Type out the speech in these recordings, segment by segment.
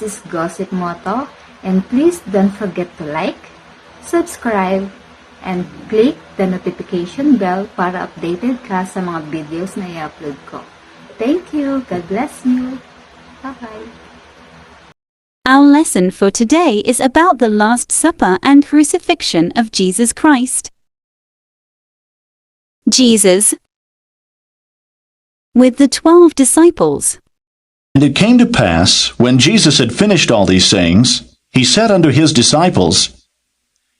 is Gossip Moto, and please don't forget to like, subscribe, and click the notification bell para updated ka sa mga videos na i-upload ko. Thank you. God bless you. Bye-bye. Our lesson for today is about the Last Supper and crucifixion of Jesus Christ. Jesus with the 12 disciples. And it came to pass, when Jesus had finished all these sayings, he said unto his disciples,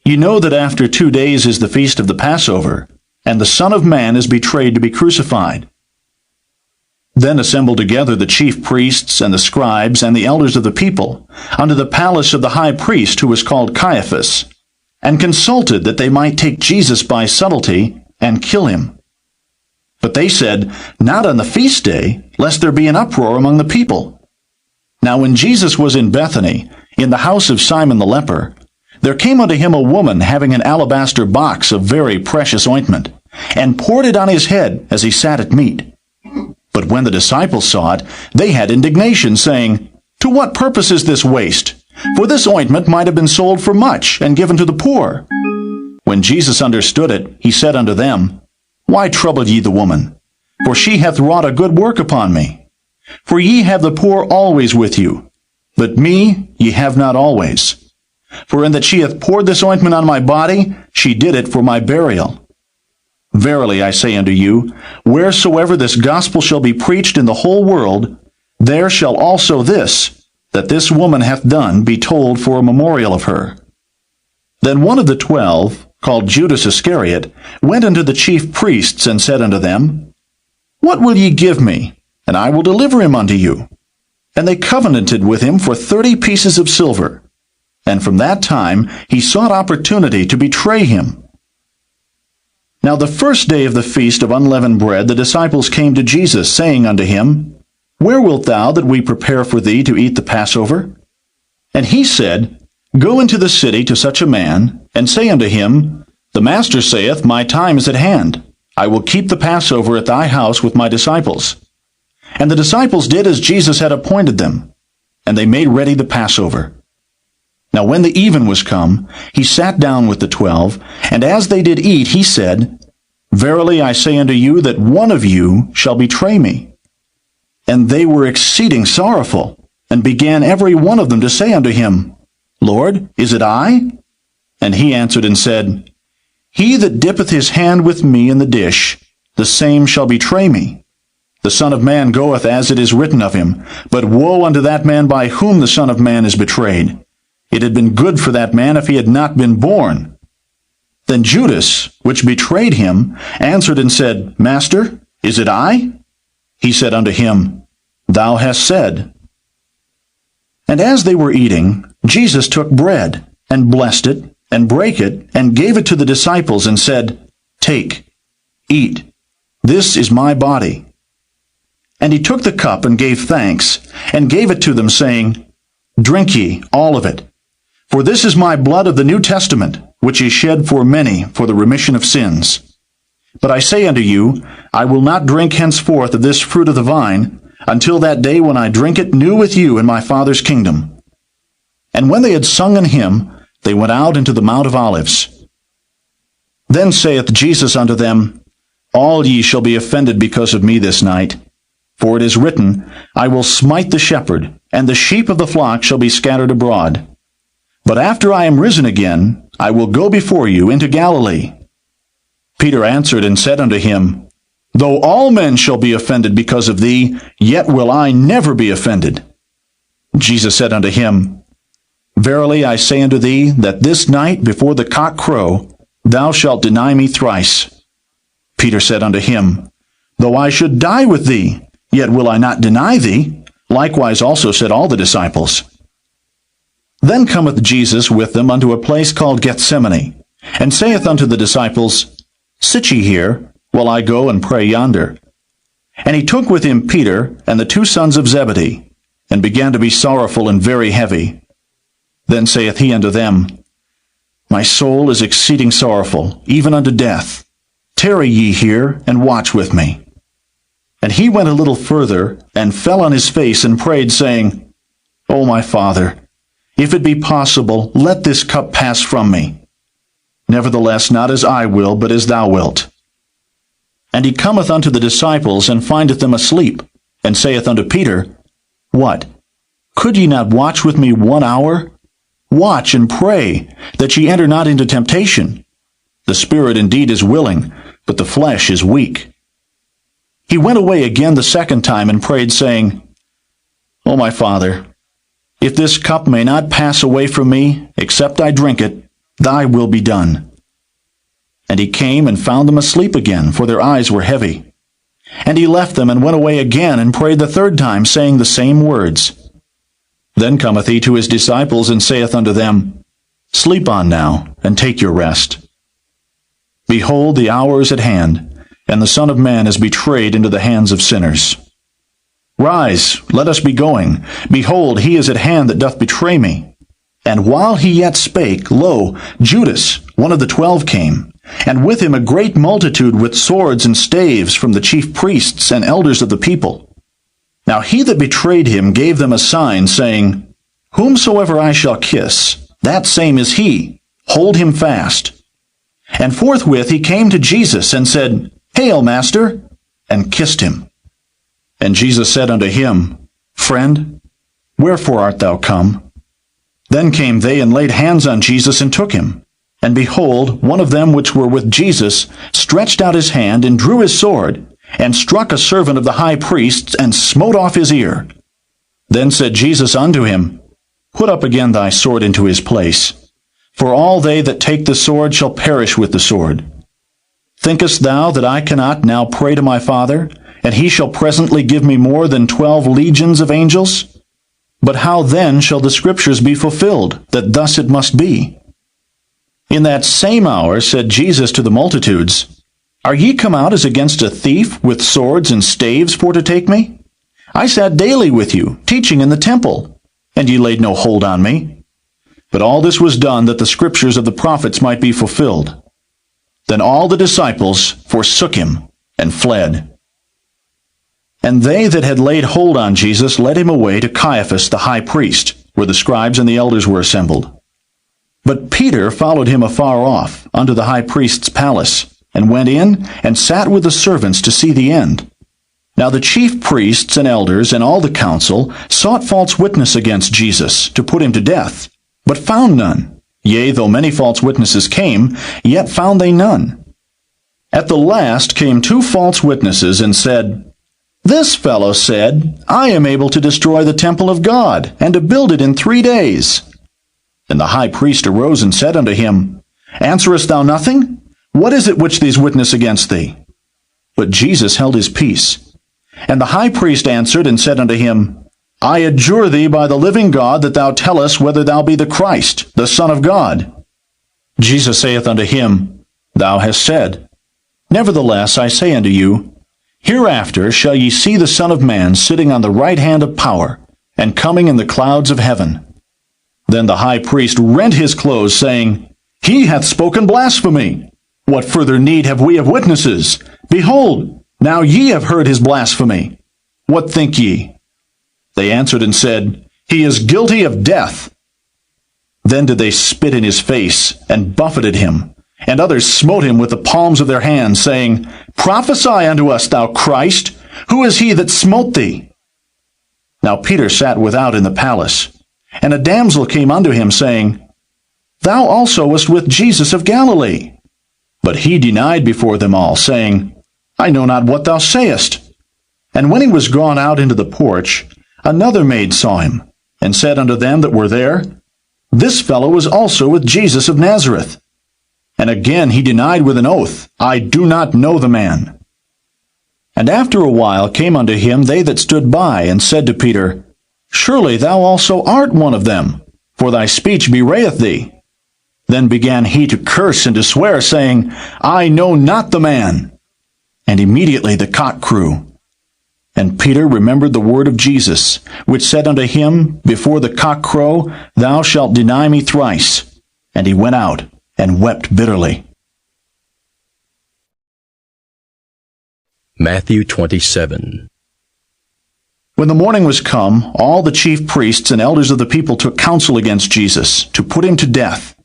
Ye know that after 2 days is the feast of the Passover, and the Son of Man is betrayed to be crucified. Then assembled together the chief priests and the scribes and the elders of the people unto the palace of the high priest, who was called Caiaphas, and consulted that they might take Jesus by subtlety and kill him. But they said, Not on the feast day, lest there be an uproar among the people. Now when Jesus was in Bethany, in the house of Simon the leper, there came unto him a woman having an alabaster box of very precious ointment, and poured it on his head as he sat at meat. But when the disciples saw it, they had indignation, saying, To what purpose is this waste? For this ointment might have been sold for much, and given to the poor. When Jesus understood it, he said unto them, Why trouble ye the woman? For she hath wrought a good work upon me. For ye have the poor always with you, but me ye have not always. For in that she hath poured this ointment on my body, she did it for my burial. Verily I say unto you, wheresoever this gospel shall be preached in the whole world, there shall also this, that this woman hath done, be told for a memorial of her. Then one of the 12, called Judas Iscariot, went unto the chief priests, and said unto them, What will ye give me? And I will deliver him unto you. And they covenanted with him for 30 pieces of silver. And from that time he sought opportunity to betray him. Now the first day of the feast of unleavened bread the disciples came to Jesus, saying unto him, Where wilt thou that we prepare for thee to eat the Passover? And he said, Go into the city to such a man, and say unto him, The Master saith, My time is at hand. I will keep the Passover at thy house with my disciples. And the disciples did as Jesus had appointed them, and they made ready the Passover. Now when the even was come, he sat down with the 12, and as they did eat, he said, Verily I say unto you that one of you shall betray me. And they were exceeding sorrowful, and began every one of them to say unto him, Lord, is it I? And he answered and said, He that dippeth his hand with me in the dish, the same shall betray me. The Son of Man goeth as it is written of him, but woe unto that man by whom the Son of Man is betrayed. It had been good for that man if he had not been born. Then Judas, which betrayed him, answered and said, Master, is it I? He said unto him, Thou hast said. And as they were eating, Jesus took bread, and blessed it, and brake it, and gave it to the disciples, and said, Take, eat, this is my body. And he took the cup, and gave thanks, and gave it to them, saying, Drink ye all of it. For this is my blood of the New Testament, which is shed for many for the remission of sins. But I say unto you, I will not drink henceforth of this fruit of the vine, until that day when I drink it new with you in my Father's kingdom. And when they had sung an hymn, they went out into the Mount of Olives. Then saith Jesus unto them, All ye shall be offended because of me this night. For it is written, I will smite the shepherd, and the sheep of the flock shall be scattered abroad. But after I am risen again, I will go before you into Galilee. Peter answered and said unto him, Though all men shall be offended because of thee, yet will I never be offended. Jesus said unto him, Verily I say unto thee, that this night before the cock crow, thou shalt deny me thrice. Peter said unto him, Though I should die with thee, yet will I not deny thee. Likewise also said all the disciples. Then cometh Jesus with them unto a place called Gethsemane, and saith unto the disciples, Sit ye here, while I go and pray yonder. And he took with him Peter and the 2 sons of Zebedee, and began to be sorrowful and very heavy. Then saith he unto them, My soul is exceeding sorrowful, even unto death. Tarry ye here, and watch with me. And he went a little further, and fell on his face, and prayed, saying, O my Father, if it be possible, let this cup pass from me. Nevertheless, not as I will, but as thou wilt. And he cometh unto the disciples, and findeth them asleep, and saith unto Peter, What? Could ye not watch with me 1 hour? Watch and pray, that ye enter not into temptation. The spirit indeed is willing, but the flesh is weak. He went away again the second time, and prayed, saying, O my Father, if this cup may not pass away from me, except I drink it, thy will be done. And he came and found them asleep again, for their eyes were heavy. And he left them, and went away again, and prayed the third time, saying the same words. Then cometh he to his disciples, and saith unto them, Sleep on now, and take your rest. Behold, the hour is at hand, and the Son of Man is betrayed into the hands of sinners. Rise, let us be going. Behold, he is at hand that doth betray me. And while he yet spake, lo, Judas, one of the 12, came, and with him a great multitude with swords and staves from the chief priests and elders of the people. Now he that betrayed him gave them a sign, saying, Whomsoever I shall kiss, that same is he. Hold him fast. And forthwith he came to Jesus, and said, Hail, Master, and kissed him. And Jesus said unto him, Friend, wherefore art thou come? Then came they, and laid hands on Jesus, and took him. And behold, one of them which were with Jesus stretched out his hand, and drew his sword, and struck a servant of the high priest, and smote off his ear. Then said Jesus unto him, Put up again thy sword into his place. For all they that take the sword shall perish with the sword. Thinkest thou that I cannot now pray to my Father, and he shall presently give me more than 12 legions of angels? But how then shall the Scriptures be fulfilled, that thus it must be? In that same hour said Jesus to the multitudes, Are ye come out as against a thief, with swords and staves for to take me? I sat daily with you, teaching in the temple, and ye laid no hold on me. But all this was done, that the Scriptures of the prophets might be fulfilled. Then all the disciples forsook him, and fled. And they that had laid hold on Jesus led him away to Caiaphas the high priest, where the scribes and the elders were assembled. But Peter followed him afar off, unto the high priest's palace, and went in, and sat with the servants to see the end. Now the chief priests and elders and all the council sought false witness against Jesus, to put him to death, but found none. Yea, though many false witnesses came, yet found they none. At the last came 2 false witnesses, and said, This fellow said, I am able to destroy the temple of God, and to build it in 3 days. And the high priest arose and said unto him, Answerest thou nothing? What is it which these witness against thee? But Jesus held his peace. And the high priest answered and said unto him, I adjure thee by the living God that thou tell us whether thou be the Christ, the Son of God. Jesus saith unto him, Thou hast said. Nevertheless, I say unto you, Hereafter shall ye see the Son of Man sitting on the right hand of power, and coming in the clouds of heaven. Then the high priest rent his clothes, saying, He hath spoken blasphemy. What further need have we of witnesses? Behold, now ye have heard his blasphemy. What think ye? They answered and said, He is guilty of death. Then did they spit in his face, and buffeted him. And others smote him with the palms of their hands, saying, Prophesy unto us, thou Christ. Who is he that smote thee? Now Peter sat without in the palace. And a damsel came unto him, saying, Thou also wast with Jesus of Galilee. But he denied before them all, saying, I know not what thou sayest. And when he was gone out into the porch, another maid saw him, and said unto them that were there, This fellow was also with Jesus of Nazareth. And again he denied with an oath, I do not know the man. And after a while came unto him they that stood by, and said to Peter, Surely thou also art one of them, for thy speech bewrayeth thee. Then began he to curse and to swear, saying, I know not the man. And immediately the cock crew. And Peter remembered the word of Jesus, which said unto him, Before the cock crow, thou shalt deny me thrice. And he went out, and wept bitterly. Matthew 27. When the morning was come, all the chief priests and elders of the people took counsel against Jesus, to put him to death.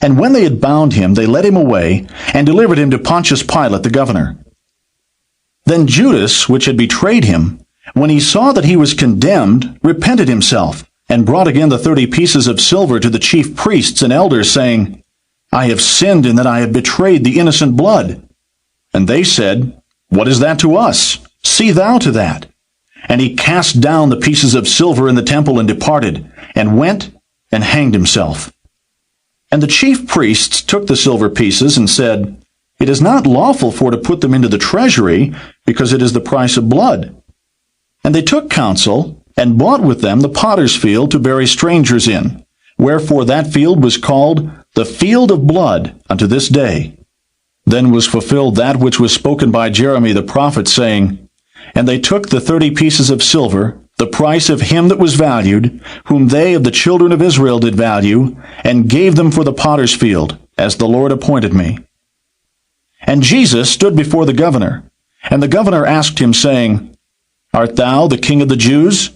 And when they had bound him, they led him away, and delivered him to Pontius Pilate the governor. Then Judas, which had betrayed him, when he saw that he was condemned, repented himself, and brought again the 30 pieces of silver to the chief priests and elders, saying, I have sinned in that I have betrayed the innocent blood. And they said, What is that to us? See thou to that. And he cast down the pieces of silver in the temple and departed, and went and hanged himself. And the chief priests took the silver pieces and said, It is not lawful for to put them into the treasury, because it is the price of blood. And they took counsel, and bought with them the potter's field to bury strangers in. Wherefore that field was called the field of blood unto this day. Then was fulfilled that which was spoken by Jeremy the prophet, saying, And they took the 30 pieces of silver, the price of him that was valued, whom they of the children of Israel did value, and gave them for the potter's field, as the Lord appointed me. And Jesus stood before the governor, and the governor asked him, saying, Art thou the King of the Jews?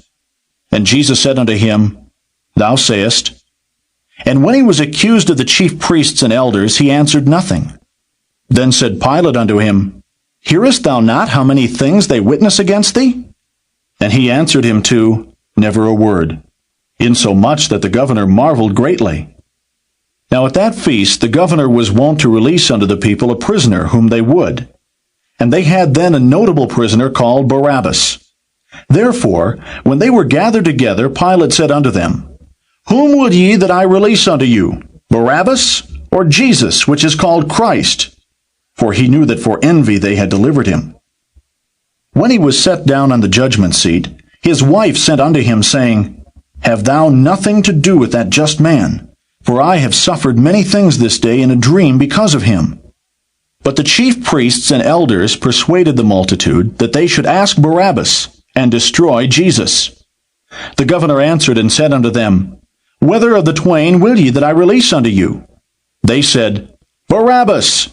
And Jesus said unto him, Thou sayest. And when he was accused of the chief priests and elders, he answered nothing. Then said Pilate unto him, Hearest thou not how many things they witness against thee? And he answered him too, Never a word, insomuch that the governor marveled greatly. Now at that feast the governor was wont to release unto the people a prisoner whom they would. And they had then a notable prisoner called Barabbas. Therefore, when they were gathered together, Pilate said unto them, Whom would ye that I release unto you, Barabbas, or Jesus, which is called Christ? For he knew that for envy they had delivered him. When he was set down on the judgment seat, his wife sent unto him, saying, Have thou nothing to do with that just man? For I have suffered many things this day in a dream because of him. But the chief priests and elders persuaded the multitude that they should ask Barabbas, and destroy Jesus. The governor answered and said unto them, Whether of the twain will ye that I release unto you? They said, Barabbas.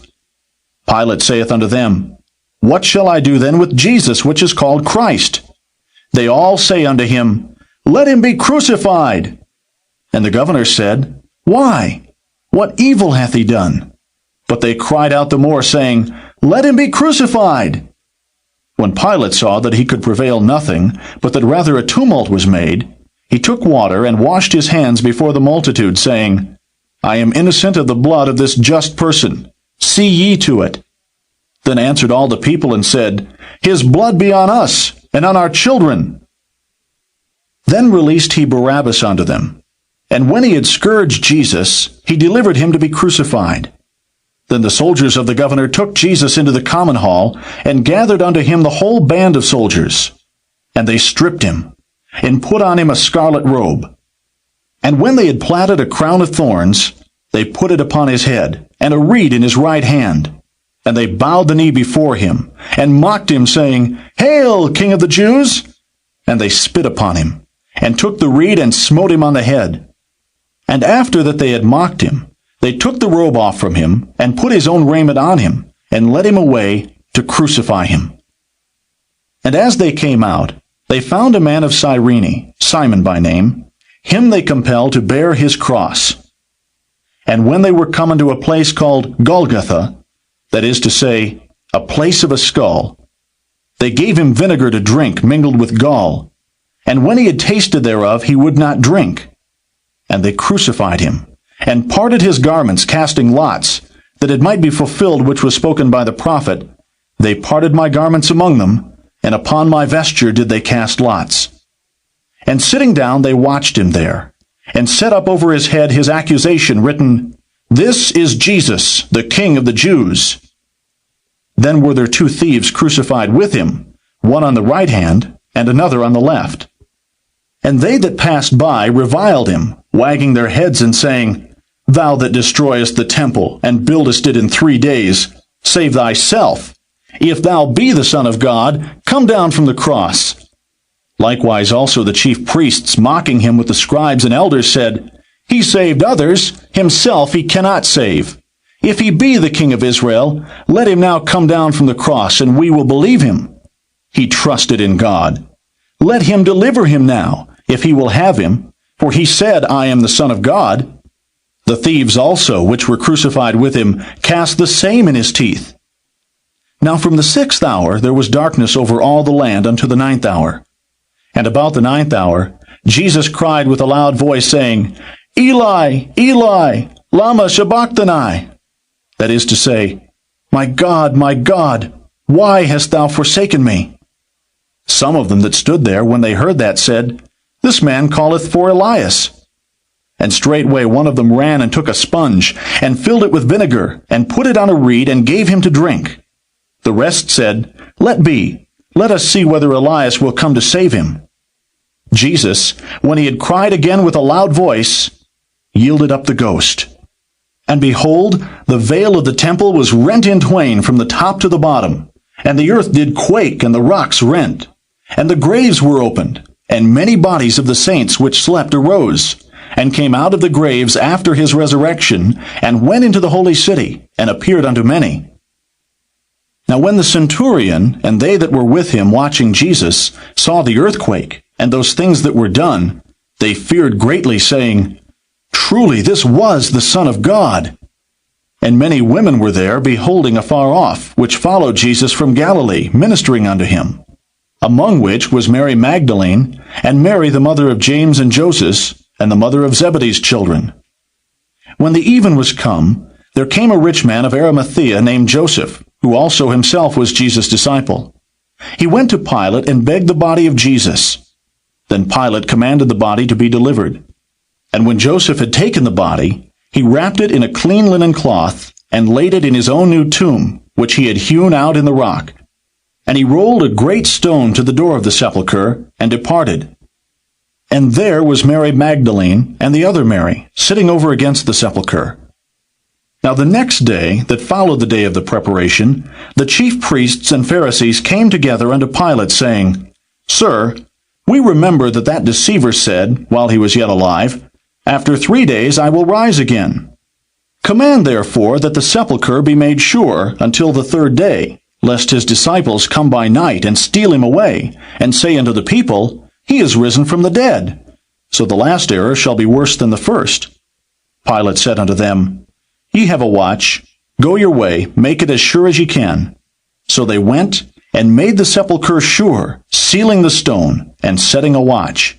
Pilate saith unto them, What shall I do then with Jesus, which is called Christ? They all say unto him, Let him be crucified. And the governor said, Why? What evil hath he done? But they cried out the more, saying, Let him be crucified. When Pilate saw that he could prevail nothing, but that rather a tumult was made, he took water and washed his hands before the multitude, saying, I am innocent of the blood of this just person. See ye to it. Then answered all the people and said, His blood be on us, and on our children. Then released he Barabbas unto them. And when he had scourged Jesus, he delivered him to be crucified. Then the soldiers of the governor took Jesus into the common hall, and gathered unto him the whole band of soldiers. And they stripped him, and put on him a scarlet robe. And when they had platted a crown of thorns, they put it upon his head, and a reed in his right hand. And they bowed the knee before him, and mocked him, saying, Hail, King of the Jews! And they spit upon him, and took the reed, and smote him on the head. And after that they had mocked him, they took the robe off from him, and put his own raiment on him, and led him away to crucify him. And as they came out, they found a man of Cyrene, Simon by name. Him they compelled to bear his cross. And when they were come unto a place called Golgotha, that is to say, a place of a skull, they gave him vinegar to drink mingled with gall. And when he had tasted thereof, he would not drink. And they crucified him, and parted his garments, casting lots, that it might be fulfilled which was spoken by the prophet, They parted my garments among them, and upon my vesture did they cast lots. And sitting down they watched him there, and set up over his head his accusation, written, This is Jesus, the King of the Jews. Then were there 2 thieves crucified with him, one on the right hand, and another on the left. And they that passed by reviled him, wagging their heads and saying, Thou that destroyest the temple, and buildest it in 3 days, save thyself. If thou be the Son of God, come down from the cross. Likewise also the chief priests, mocking him with the scribes and elders, said, He saved others, himself he cannot save. If he be the King of Israel, let him now come down from the cross, and we will believe him. He trusted in God. Let him deliver him now, if he will have him, for he said, I am the Son of God. The thieves also, which were crucified with him, cast the same in his teeth. Now from the 6th hour there was darkness over all the land unto the 9th hour. And about the 9th hour Jesus cried with a loud voice, saying, Eli, Eli, lama sabachthani? That is to say, my God, why hast thou forsaken me? Some of them that stood there, when they heard that, said, This man calleth for Elias. And straightway one of them ran and took a sponge, and filled it with vinegar, and put it on a reed, and gave him to drink. The rest said, Let be, let us see whether Elias will come to save him. Jesus, when he had cried again with a loud voice, yielded up the ghost. And behold, the veil of the temple was rent in twain from the top to the bottom, and the earth did quake, and the rocks rent. And the graves were opened, and many bodies of the saints which slept arose, and came out of the graves after his resurrection, and went into the holy city, and appeared unto many. Now when the centurion, and they that were with him watching Jesus, saw the earthquake, and those things that were done, they feared greatly, saying, Truly this was the Son of God. And many women were there, beholding afar off, which followed Jesus from Galilee, ministering unto him, among which was Mary Magdalene, and Mary the mother of James and Joseph, and the mother of Zebedee's children. When the even was come, there came a rich man of Arimathea named Joseph, who also himself was Jesus' disciple. He went to Pilate and begged the body of Jesus. Then Pilate commanded the body to be delivered. And when Joseph had taken the body, he wrapped it in a clean linen cloth, and laid it in his own new tomb, which he had hewn out in the rock. And he rolled a great stone to the door of the sepulchre, and departed. And there was Mary Magdalene, and the other Mary, sitting over against the sepulchre. Now the next day, that followed the day of the preparation, the chief priests and Pharisees came together unto Pilate, saying, Sir, we remember that deceiver said, while he was yet alive, After 3 days I will rise again. Command therefore that the sepulchre be made sure until the 3rd day, lest his disciples come by night and steal him away, and say unto the people, He is risen from the dead. So the last error shall be worse than the first. Pilate said unto them, Ye have a watch. Go your way, make it as sure as ye can. So they went, and made the sepulchre sure, sealing the stone, and setting a watch.